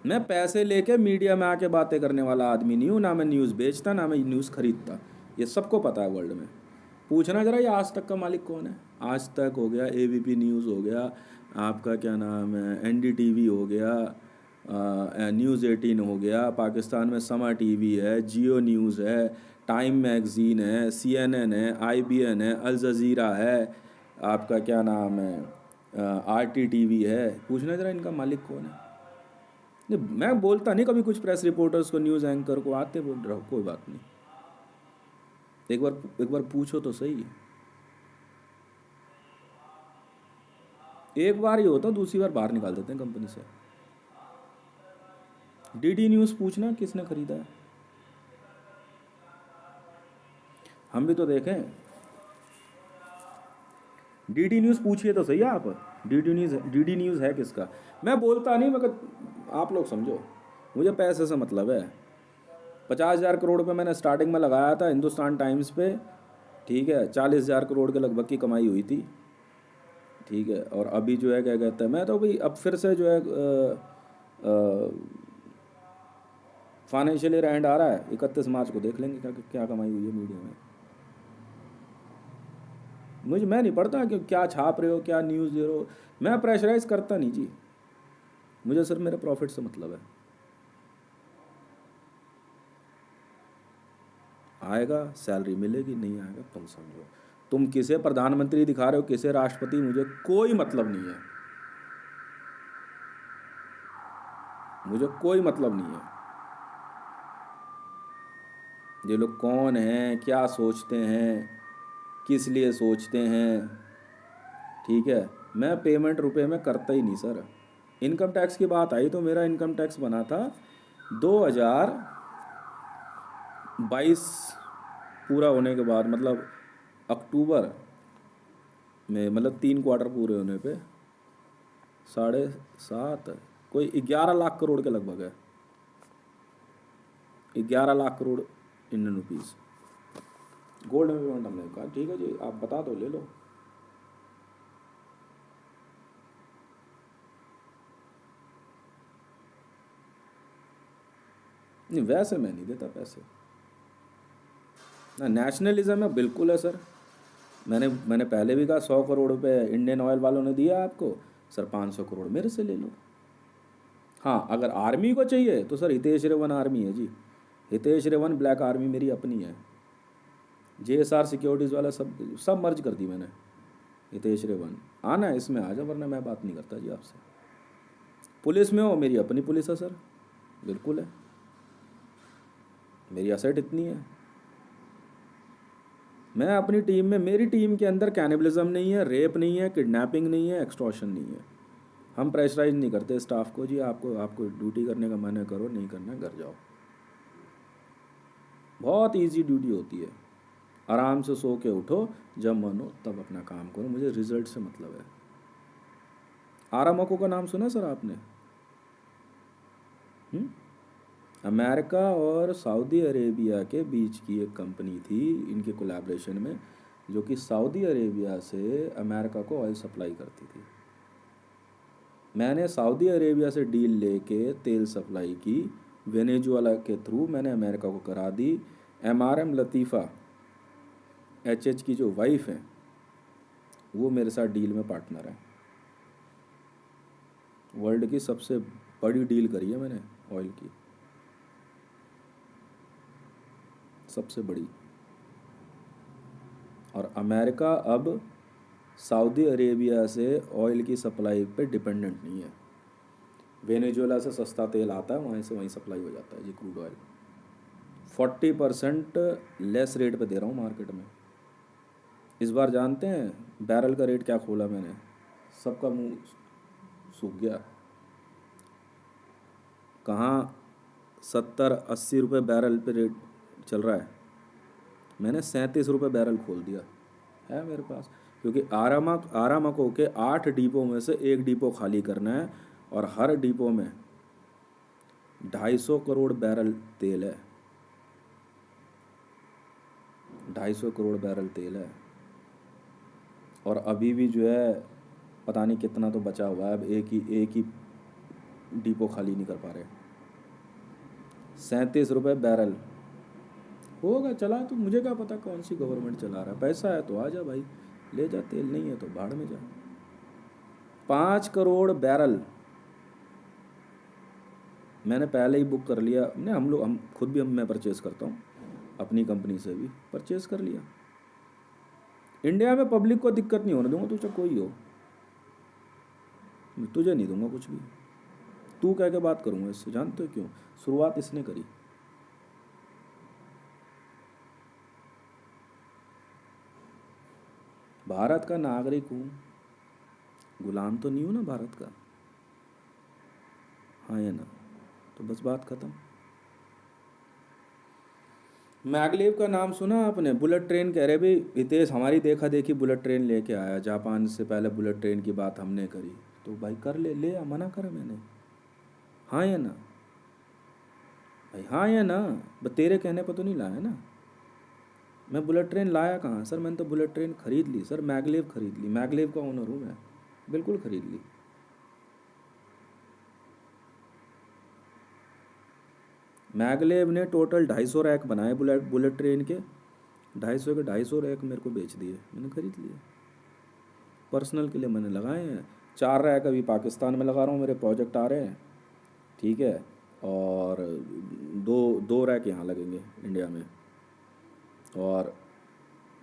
मैं पैसे लेके मीडिया में आके बातें करने वाला आदमी नहीं हूँ, ना मैं न्यूज़ बेचता ना मैं न्यूज़ खरीदता, ये सबको पता है वर्ल्ड में। पूछना जरा, ये आज तक का मालिक कौन है? आज तक हो गया, एबीपी न्यूज़ हो गया, आपका क्या नाम है, एनडीटीवी हो गया, न्यूज़ 18 हो गया, पाकिस्तान में समा टीवी है, जियो न्यूज़ है, टाइम मैगज़ीन है, सीएनएन है, आईबीएन है, अल जज़ीरा है, आपका क्या नाम है, आरटीटीवी है। पूछना जरा इनका मालिक कौन है? नहीं, मैं बोलता नहीं कभी कुछ प्रेस रिपोर्टर्स को, न्यूज़ एंकर को, आते बोल रहा हूँ, कोई बात नहीं। एक बार पूछो तो सही। एक बार ही होता, दूसरी बार बाहर निकाल देते हैं कंपनी से। डीडी न्यूज़ पूछना किसने खरीदा है, हम भी तो देखें। डीडी न्यूज़ पूछिए तो सही आप, डीडी न्यूज़ है किसका? मैं बोलता नहीं, मगर आप लोग समझो, मुझे पैसे से मतलब है। 50,000 करोड़ रुपये मैंने स्टार्टिंग में लगाया था हिंदुस्तान टाइम्स पे, ठीक है, 40,000 करोड़ के लगभग की कमाई हुई थी, ठीक है। और अभी जो है क्या कहते हैं, मैं तो भाई अब फिर से जो है फाइनेंशियल ईयर एंड आ रहा है, 31 मार्च को देख लेंगे क्या क्या कमाई हुई है मीडिया में। मैं नहीं पढ़ता कि क्या छाप रहे हो, क्या न्यूज़ दे रहे हो, मैं प्रेशराइज करता नहीं जी, मुझे सिर्फ मेरे प्रॉफिट से मतलब है। आएगा सैलरी मिलेगी, नहीं आएगा तुम समझो। तुम किसे प्रधानमंत्री दिखा रहे हो, किसे राष्ट्रपति, मुझे कोई मतलब नहीं है, मुझे कोई मतलब नहीं है। ये लोग कौन हैं, क्या सोचते हैं, किस लिए सोचते हैं, ठीक है। मैं पेमेंट रुपए में करता ही नहीं सर। इनकम टैक्स की बात आई तो मेरा इनकम टैक्स बना था 2022 पूरा होने के बाद, मतलब अक्टूबर में, मतलब 3 क्वार्टर पूरे होने पे 7.5, कोई 11 लाख करोड़ के लगभग है, 11 lakh crore Indian rupees gold में पेमेंट हमने कहा। ठीक है जी, आप बता दो, ले लो। नहीं, वैसे मैं नहीं देता पैसे ना, नेशनलिज्म है बिल्कुल है सर। मैंने पहले भी कहा 100 करोड़ रुपए इंडियन ऑयल वालों ने दिया आपको सर, 500 करोड़ मेरे से ले लो। हाँ, अगर आर्मी को चाहिए तो सर हितेश रेवन आर्मी है जी, हितेश रेवन ब्लैक आर्मी मेरी अपनी है। जेएसआर सिक्योरिटीज़ वाला सब मर्ज कर दी मैंने। हितेश रेवन आना है इसमें आ जाओ, वरना मैं बात नहीं करता जी आपसे। पुलिस में हो, मेरी अपनी पुलिस है सर, बिल्कुल है, मेरी असेट इतनी है। मैं अपनी टीम में, मेरी टीम के अंदर कैनिबलिज्म नहीं है, रेप नहीं है, किडनैपिंग नहीं है, एक्सटॉर्शन नहीं है। हम प्रेशराइज नहीं करते स्टाफ को जी, आपको ड्यूटी करने का मन है करो, नहीं करना घर जाओ। बहुत इजी ड्यूटी होती है, आराम से सो के उठो, जब मन हो तब अपना काम करो, मुझे रिजल्ट से मतलब है। आरामको का नाम सुना सर आपने? अमेरिका और सऊदी अरेबिया के बीच की एक कंपनी थी, इनके कोलैबोरेशन में, जो कि सऊदी अरेबिया से अमेरिका को ऑयल सप्लाई करती थी। मैंने सऊदी अरेबिया से डील लेके तेल सप्लाई की, वेनेजुएला के थ्रू मैंने अमेरिका को करा दी। MRM लतीफ़ा HH की जो वाइफ है वो मेरे साथ डील में पार्टनर है। वर्ल्ड की सबसे बड़ी डील करी है मैंने ऑयल की, सबसे बड़ी। और अमेरिका अब सऊदी अरेबिया से ऑयल की सप्लाई पे डिपेंडेंट नहीं है। वेनेजुएला से सस्ता तेल आता है, वहीं से वहीं सप्लाई हो जाता है जी क्रूड ऑयल। 40% लेस रेट पे दे रहा हूँ मार्केट में। इस बार जानते हैं बैरल का रेट क्या खोला मैंने? सबका मुंह सूख गया। कहाँ 70-80 रुपये बैरल पे रेट चल रहा है, मैंने 37 रुपये बैरल खोल दिया है मेरे पास। क्योंकि आरामको के 8 डिपो में से एक डिपो खाली करना है और हर डिपो में 250 करोड़ बैरल तेल है। 250 करोड़ बैरल तेल है। और अभी भी जो है पता नहीं कितना तो बचा हुआ है, अब एक ही डिपो खाली नहीं कर पा रहे। 37 रुपये बैरल होगा चला, तो मुझे क्या पता कौन सी गवर्नमेंट चला रहा है। पैसा है तो आ जा भाई, ले जा, तेल नहीं है तो भाड़ में जा। 5 करोड़ बैरल मैंने पहले ही बुक कर लिया। नहीं, हम खुद भी मैं परचेज़ करता हूँ, अपनी कंपनी से भी परचेज़ कर लिया। इंडिया में पब्लिक को दिक्कत नहीं होने दूंगा, तुझे कोई हो, तुझे नहीं दूंगा कुछ भी। तू कह के बात करूँगा इससे, जानते हो क्यों? शुरुआत इसने करी। भारत का नागरिक हूँ, गुलाम तो नहीं हूँ ना भारत का। हाँ या ना? तो बस बात ख़त्म। मैगलेव का नाम सुना आपने? बुलेट ट्रेन कह रहे भाई हितेश हमारी देखा देखी बुलेट ट्रेन लेके आया, जापान से पहले बुलेट ट्रेन की बात हमने करी। तो भाई कर ले आ, मना करा मैंने? हाँ या ना भाई? हाँ या ना? बस तेरे कहने पर तो नहीं लाया ना। मैं बुलेट ट्रेन लाया कहाँ सर? मैंने तो बुलेट ट्रेन खरीद ली सर, मैगलेव खरीद ली। मैगलेव का ओनर हूँ मैं, बिल्कुल खरीद ली। मैगलेव ने टोटल 250 रैक बनाए बुलेट ट्रेन के। 250 के 250 रैक मेरे को बेच दिए, मैंने खरीद लिए। पर्सनल के लिए मैंने लगाए हैं। 4 रैक अभी पाकिस्तान में लगा रहा हूँ, मेरे प्रोजेक्ट आ रहे हैं, ठीक है। और दो दो रैक यहाँ लगेंगे इंडिया में। और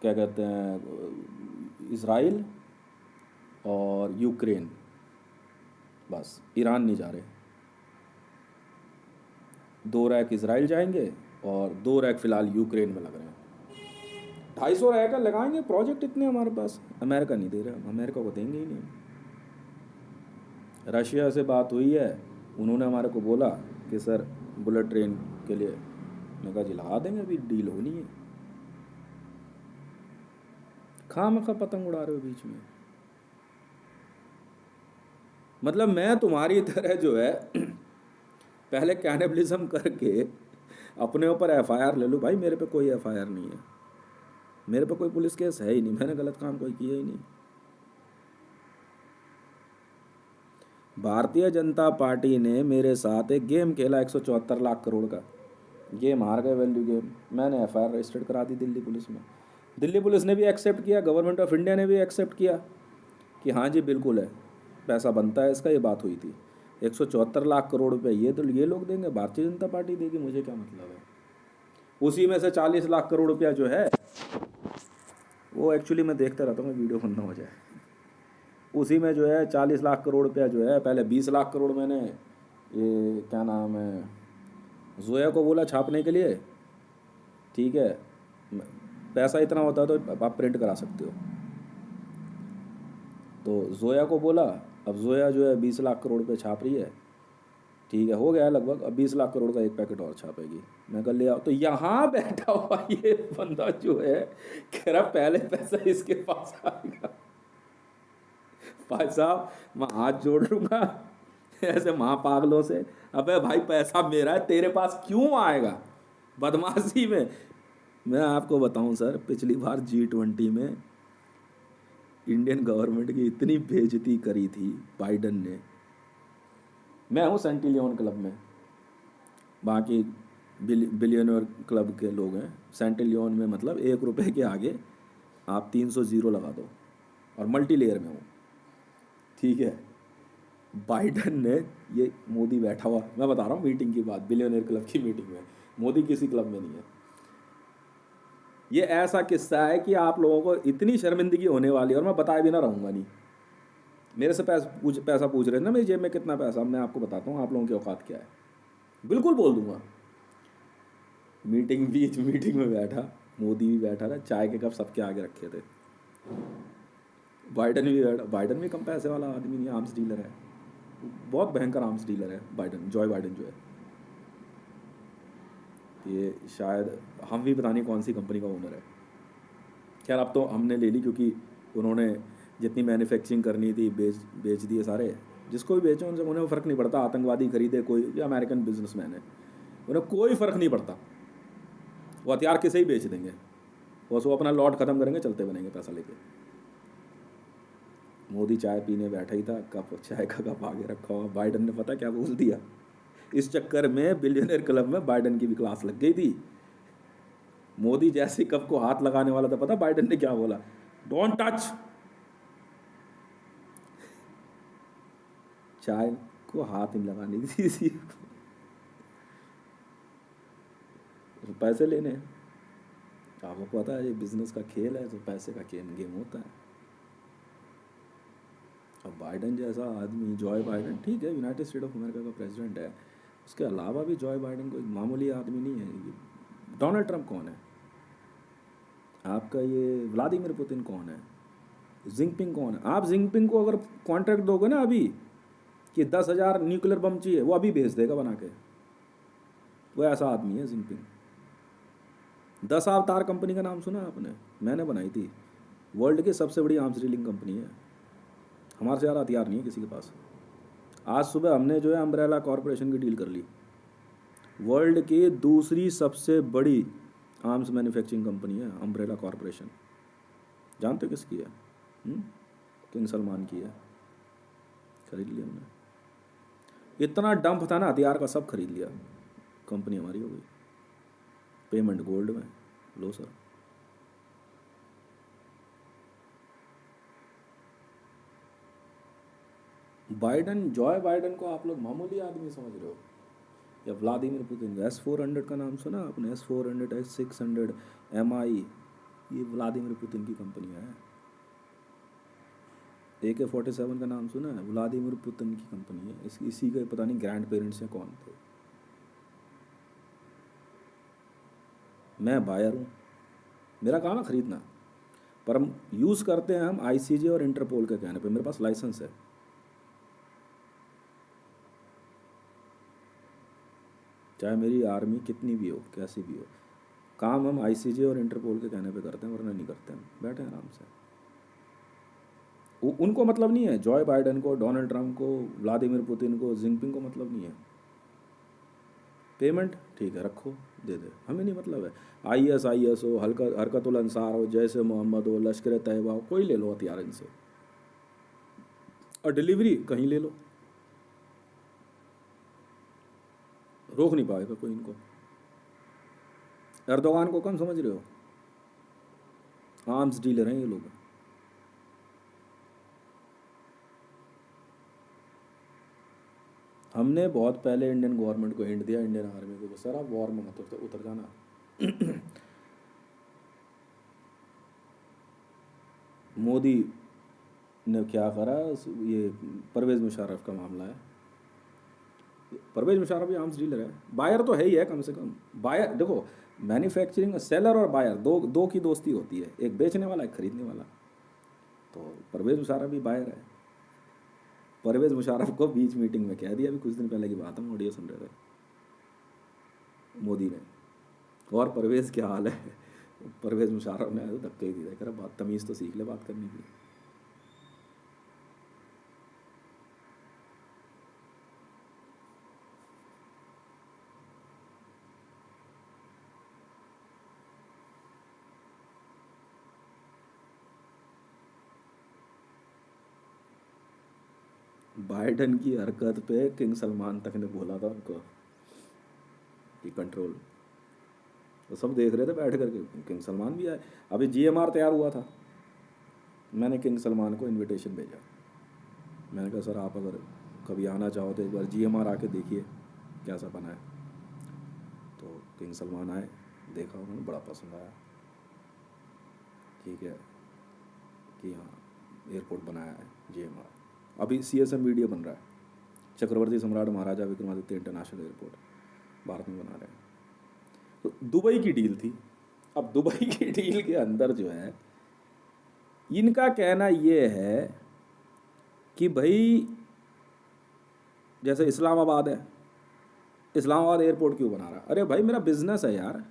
क्या कहते हैं, इज़राइल और यूक्रेन, बस ईरान नहीं जा रहे। 2 रैक इज़राइल जाएंगे और 2 रैक फ़िलहाल यूक्रेन में लग रहे हैं। 250 रैक लगाएंगे प्रोजेक्ट इतने हमारे पास। अमेरिका नहीं दे रहा, अमेरिका को देंगे ही नहीं। रशिया से बात हुई है, उन्होंने हमारे को बोला कि सर बुलेट ट्रेन के लिए, मैं कहा जी लगा देंगे, अभी डील होनी है। खामखा पतंग उड़ा रहे हो बीच में। मतलब मैं तुम्हारी तरह जो है पहले कैनिबलिज्म करके अपने ऊपर FIR ले लूँ? भाई मेरे पे कोई FIR नहीं है, मेरे पे कोई पुलिस केस है ही नहीं, मैंने गलत काम कोई किया ही नहीं। भारतीय जनता पार्टी ने मेरे साथ एक गेम खेला 174 लाख करोड़ का गेम, हार गए वैल्यू गेम। मैंने FIR रजिस्टर्ड करा दी दिल्ली पुलिस में। दिल्ली पुलिस ने भी एक्सेप्ट किया, गवर्नमेंट ऑफ इंडिया ने भी एक्सेप्ट किया कि हाँ जी बिल्कुल है, पैसा बनता है इसका, ये बात हुई थी। 174 लाख करोड़ रुपये ये लोग देंगे, भारतीय जनता पार्टी देगी, मुझे क्या मतलब है। उसी में से 40 लाख करोड़ रुपया जो है वो एक्चुअली मैं देखता रहता हूँ, वीडियो बंद ना हो जाए। उसी में जो है 40 लाख करोड़ रुपया जो है, पहले 20 लाख करोड़ मैंने ये क्या नाम है जोया को बोला छापने के लिए, ठीक है, पैसा इतना होता है तो आप प्रिंट करा सकते हो। तो जोया को बोला, अब जोया जो है 20 लाख करोड़ पे छाप रही है, ठीक है, हो गया लगभग। अब 20 लाख करोड़ का एक पैकेट और छापेगी, मैं कल ले आओ। तो यहाँ बैठा हुआ ये बंदा जो है कह रहा पहले पैसा इसके पास आएगा। भाई साहब मैं हाथ जोड़ लूँगा ऐसे महापागलों से, अबे भाई पैसा मेरा है, तेरे पास क्यों आएगा बदमाशी में। मैं आपको बताऊं सर, पिछली बार G20 में इंडियन गवर्नमेंट की इतनी बेइज्जती करी थी बाइडन ने। मैं हूँ सेंटिलियन क्लब में, बाकी बिलियनर क्लब के लोग हैं। सेंटिलियन में मतलब 1 रुपए के आगे आप 300 जीरो लगा दो, और मल्टी लेयर में हो। ठीक है, बाइडन ने, ये मोदी बैठा हुआ, मैं बता रहा हूँ मीटिंग की बात, बिलियनर क्लब की मीटिंग में, मोदी किसी क्लब में नहीं है। ये ऐसा किस्सा है कि आप लोगों को इतनी शर्मिंदगी होने वाली है, और मैं बताए बिना रहूँगा नहीं। मेरे से पैसा पूछ रहे थे ना मेरी जेब में कितना पैसा, मैं आपको बताता हूँ आप लोगों की औकात क्या है, बिल्कुल बोल दूंगा। मीटिंग में बैठा, मोदी भी बैठा था, चाय के कप सबके आगे रखे थे। बाइडन भी बैठा, बाइडन भी कम पैसे वाला आदमी नहीं, आर्म्स डीलर है, बहुत भयंकर आर्म्स डीलर है बाइडन, जॉय बाइडन जो है। ये शायद हम भी पता नहीं कौन सी कंपनी का ओनर है। खैर अब तो हमने ले ली, क्योंकि उन्होंने जितनी मैन्युफैक्चरिंग करनी थी बेच दिए सारे। जिसको भी बेचो उनसे उन्हें फ़र्क नहीं पड़ता, आतंकवादी खरीदे कोई या अमेरिकन बिजनेसमैन है, उन्हें कोई फ़र्क नहीं पड़ता। वो हथियार किसे ही बेच देंगे, बस वो अपना लॉट ख़त्म करेंगे, चलते बनेंगे पैसा लेके। मोदी चाय पीने बैठा ही था, कप चाय का कप आगे रखा हुआ, बाइडन ने पता क्या बोल दिया। इस चक्कर में बिलियनर क्लब में बाइडन की भी क्लास लग गई थी। मोदी जैसे कप को हाथ लगाने वाला था, पता बाइडन ने क्या बोला? Don't touch. चाय को हाथ नहीं लगाने दी, पैसे लेने हैं। आपको पता है ये बिजनेस का खेल है, तो पैसे का गेम होता है। अब बाइडन जैसा आदमी, जॉय बाइडन, ठीक है यूनाइटेड स्टेट ऑफ अमेरिका का प्रेसिडेंट है, उसके अलावा भी जॉय बाइडन कोई मामूली आदमी नहीं है। डोनाल्ड ट्रंप कौन है? आपका ये व्लादिमीर पुतिन कौन है? जिंगपिंग कौन है? आप जिंगपिंग को अगर कॉन्ट्रैक्ट दोगे ना अभी कि 10,000 न्यूक्लियर बम चाहिए, वो अभी भेज देगा बना के। वो ऐसा आदमी है जिंगपिंग। 10 अवतार कंपनी का नाम सुना आपने? मैंने बनाई थी, वर्ल्ड की सबसे बड़ी आर्म्स डीलिंग कंपनी है। हमारे से ज़्यादा हथियार नहीं है किसी के पास। आज सुबह हमने जो है अम्ब्रेला कॉरपोरेशन की डील कर ली, वर्ल्ड की दूसरी सबसे बड़ी आर्म्स मैन्युफैक्चरिंग कंपनी है अम्ब्रेला कॉरपोरेशन। जानते हो किसकी है? किंग सलमान की है। खरीद लिया हमने, इतना डंप था ना हथियार का, सब खरीद लिया, कंपनी हमारी हो गई। पेमेंट गोल्ड में, लो सर। बाइडन, जॉय बाइडन को आप लोग मामूली आदमी समझ रहे हो, या व्लादिमीर पुतिन? S-400 का नाम सुना आपने? S-400, S-600, MI, ये व्लादिमीर पुतिन की कंपनी है। AK-47 का नाम सुना है? व्लादिमीर पुतिन की कंपनी है। इसी के पता नहीं ग्रैंड पेरेंट्स हैं कौन थे। मैं बायर हूँ, मेरा काम है खरीदना, पर हम यूज़ करते हैं हम ICJ और इंटरपोल के कहने पे। मेरे पास लाइसेंस है। चाहे मेरी आर्मी कितनी भी हो, कैसी भी हो, काम हम ICJ और इंटरपोल के कहने पे करते हैं, वरना नहीं करते। हम बैठे हैं आराम से। उनको मतलब नहीं है, जॉय बाइडन को, डोनाल्ड ट्रंप को, व्लादिमीर पुतिन को, जिनपिंग को मतलब नहीं है। पेमेंट ठीक है रखो, दे दे, हमें नहीं मतलब है। IS हो, हरकतुल अंसार हो, जैसे मोहम्मद हो, लश्कर तैयबा हो, कोई ले लो हथियार इनसे, और डिलीवरी कहीं ले लो, रोक नहीं पाएगा कोई इनको। एर्दोगान को कम समझ रहे हो? आर्म्स डीलर हैं ये लोग। हमने बहुत पहले इंडियन गवर्नमेंट को हिंट दिया, इंडियन आर्मी को, सर आप वॉर में मत उतर जाना। मोदी ने क्या करा, ये परवेज़ मुशर्रफ का मामला है। परवेज़ मुशर्रफ भी आर्म्स डीलर है, बायर तो है ही है कम से कम। बायर देखो, मैन्युफैक्चरिंग सेलर और बायर दो दो की दोस्ती होती है, एक बेचने वाला एक खरीदने वाला। तो परवेज़ मुशर्रफ भी बायर है। परवेज़ मुशर्रफ को बीच मीटिंग में कह दिया, अभी कुछ दिन पहले की बात, हम ऑडियो सुन रहे थे, मोदी ने, और परवेज़ क्या हाल है। परवेज़ मुशर्रफ ने तो धक्के ही दिया, कह रहा बात तमीज़ तो सीख ले बात करने की। बाइडन की हरकत पे किंग सलमान तक ने बोला था उनको कि कंट्रोल, तो सब देख रहे थे बैठ करके। किंग सलमान भी आए, अभी GMR तैयार हुआ था, मैंने किंग सलमान को इनविटेशन भेजा। मैंने कहा सर आप अगर कभी आना चाहो तो एक बार GMR आके देखिए कैसा बना है। तो किंग सलमान आए, देखा उन्होंने, बड़ा पसंद आया। ठीक है कि हाँ एयरपोर्ट बनाया है GMR। अभी CSM वीडियो बन रहा है, चक्रवर्ती सम्राट महाराजा विक्रमादित्य इंटरनेशनल एयरपोर्ट भारत में बना रहे हैं। तो दुबई की डील थी। अब दुबई की डील के अंदर जो है इनका कहना ये है कि भाई जैसे इस्लामाबाद है, इस्लामाबाद एयरपोर्ट क्यों बना रहा है? अरे भाई मेरा बिजनेस है यार,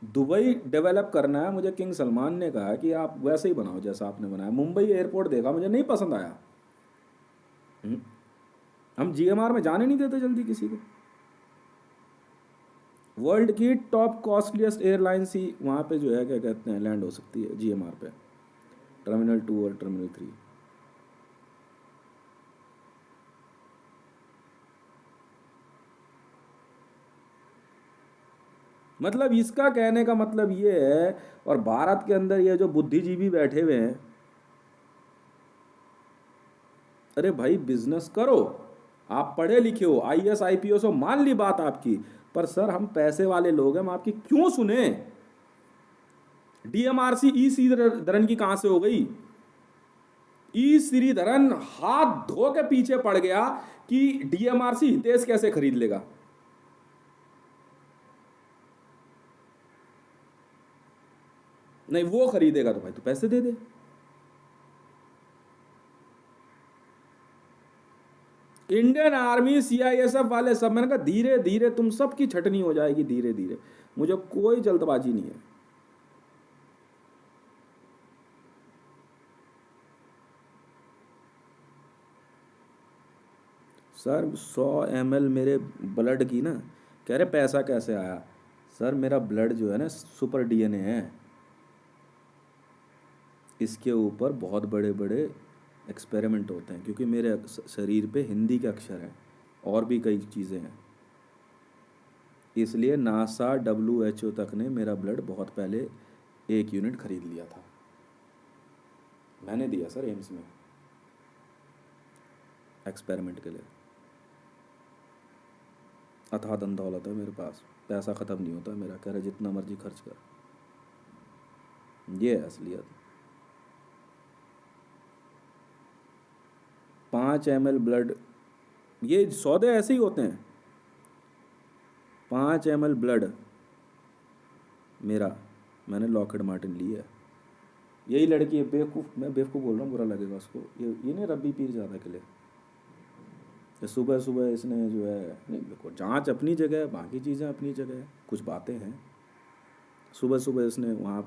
दुबई डेवलप करना है। मुझे किंग सलमान ने कहा कि आप वैसे ही बनाओ जैसा आपने बनाया। मुंबई एयरपोर्ट देखा, मुझे नहीं पसंद आया। हम GMR में जाने नहीं देते जल्दी किसी को। वर्ल्ड की टॉप कॉस्टलीस्ट एयरलाइंस ही वहाँ पे जो है क्या कहते हैं लैंड हो सकती है GMR पे, टर्मिनल 2 और टर्मिनल 3। मतलब इसका कहने का मतलब ये है, और भारत के अंदर ये जो बुद्धिजीवी बैठे हुए हैं, अरे भाई बिजनेस करो, आप पढ़े लिखे हो, IAS IPS हो, मान ली बात आपकी, पर सर हम पैसे वाले लोग हैं, हम आपकी क्यों सुने? DMRC ई श्रीधरन की कहां से हो गई? ई श्रीधरन हाथ धो के पीछे पड़ गया कि DMRC हितेश कैसे खरीद लेगा। नहीं वो खरीदेगा तो भाई तो पैसे दे दे। इंडियन आर्मी CISF वाले सब, मैंने कहा धीरे धीरे तुम सबकी छटनी हो जाएगी, धीरे धीरे, मुझे कोई जल्दबाजी नहीं है। सर 100 ml मेरे ब्लड की ना, कह रहे पैसा कैसे आया? सर मेरा ब्लड जो है ना सुपर DNA है, इसके ऊपर बहुत बड़े बड़े एक्सपेरिमेंट होते हैं, क्योंकि मेरे शरीर पे हिंदी के अक्षर हैं और भी कई चीज़ें हैं, इसलिए NASA WHO तक ने मेरा ब्लड बहुत पहले 1 यूनिट खरीद लिया था। मैंने दिया सर एम्स में एक्सपेरिमेंट के लिए। अथाह धन दौलत है मेरे पास, पैसा ख़त्म नहीं होता मेरा। कह रहे जितना मर्जी खर्च कर, ये है असलियत। 5 ml ब्लड, ये सौदे ऐसे ही होते हैं। 5 ml ब्लड मेरा, मैंने लॉकहेड मार्टिन ली है। यही लड़की है बेवकूफ़, मैं बेवकूफ़ बोल रहा हूँ, बुरा लगेगा उसको, ये नहीं रब्बी पीर ज़्यादा के लिए। सुबह सुबह इसने जो है, नहीं देखो जांच अपनी जगह है, बाकी चीज़ें अपनी जगह है, कुछ बातें हैं। सुबह सुबह इसने वहाँ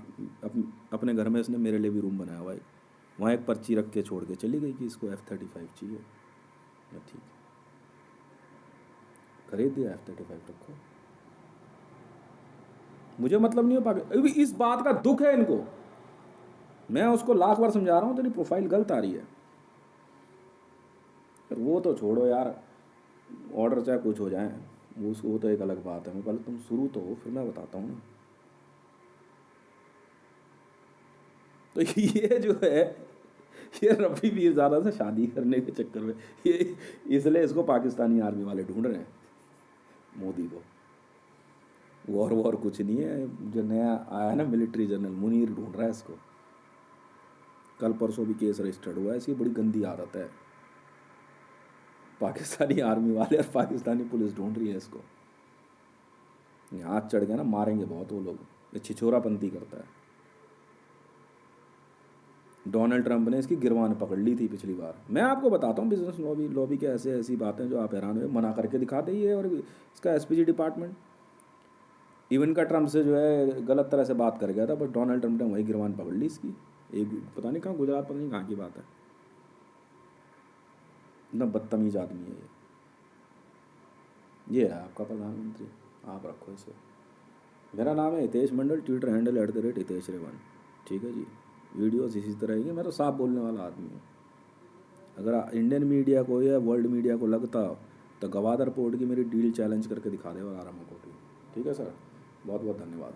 अपने घर में इसने मेरे लिए भी रूम बनाया हुआ है, वहाँ एक पर्ची रख के छोड़ के चली गई कि इसको F-35 चाहिए। ठीक है, खरीद दिया, F-35 रखो, मुझे मतलब नहीं हो पाएगा। इस बात का दुख है इनको, मैं उसको लाख बार समझा रहा हूँ तेरी प्रोफाइल गलत आ रही है। वो तो छोड़ो यार, ऑर्डर चाहे कुछ हो जाए, वो तो एक अलग बात है। मैं पहले तुम शुरू तो हो, फिर मैं बताता हूँ ना। तो ये जो है, ये रफ़ी पीरज़ादा से शादी करने के चक्कर में, ये इसलिए इसको पाकिस्तानी आर्मी वाले ढूंढ रहे हैं, मोदी को। वॉर कुछ नहीं है, जो नया आया है ना मिलिट्री जनरल मुनीर ढूंढ रहा है इसको। कल परसों भी केस रजिस्टर्ड हुआ है, इसकी बड़ी गंदी आदत है। पाकिस्तानी आर्मी वाले और पाकिस्तानी पुलिस ढूंढ रही है इसको। हाथ चढ़ गया ना, मारेंगे बहुत वो लोग, ये छिछोरापंती करता है। डोनाल्ड ट्रंप ने इसकी गिरवान पकड़ ली थी पिछली बार। मैं आपको बताता हूँ बिजनेस लॉबी के ऐसी बातें जो आप हैरान हुए, मना करके दिखाते ही है। और इसका SPG डिपार्टमेंट इवन का ट्रंप से जो है गलत तरह से बात कर गया था, बट डोनाल्ड ट्रंप ने वही गिरवान पकड़ ली इसकी। एक पता नहीं कहाँ, गुजरात पता नहीं कहाँ की बात है। इतना बदतमीज आदमी है ये है आपका प्रधानमंत्री, आप रखो इसे। मेरा नाम है हितेश मंडल, ट्विटर हैंडल @हितेश रेवन। ठीक है जी, वीडियोस इसी तरह की। मैं तो साफ बोलने वाला आदमी हूँ। अगर इंडियन मीडिया को या वर्ल्ड मीडिया को लगता तो गवादर पोर्ट की मेरी डील चैलेंज करके दिखा देगा आराम को। ठीक है सर, बहुत बहुत धन्यवाद।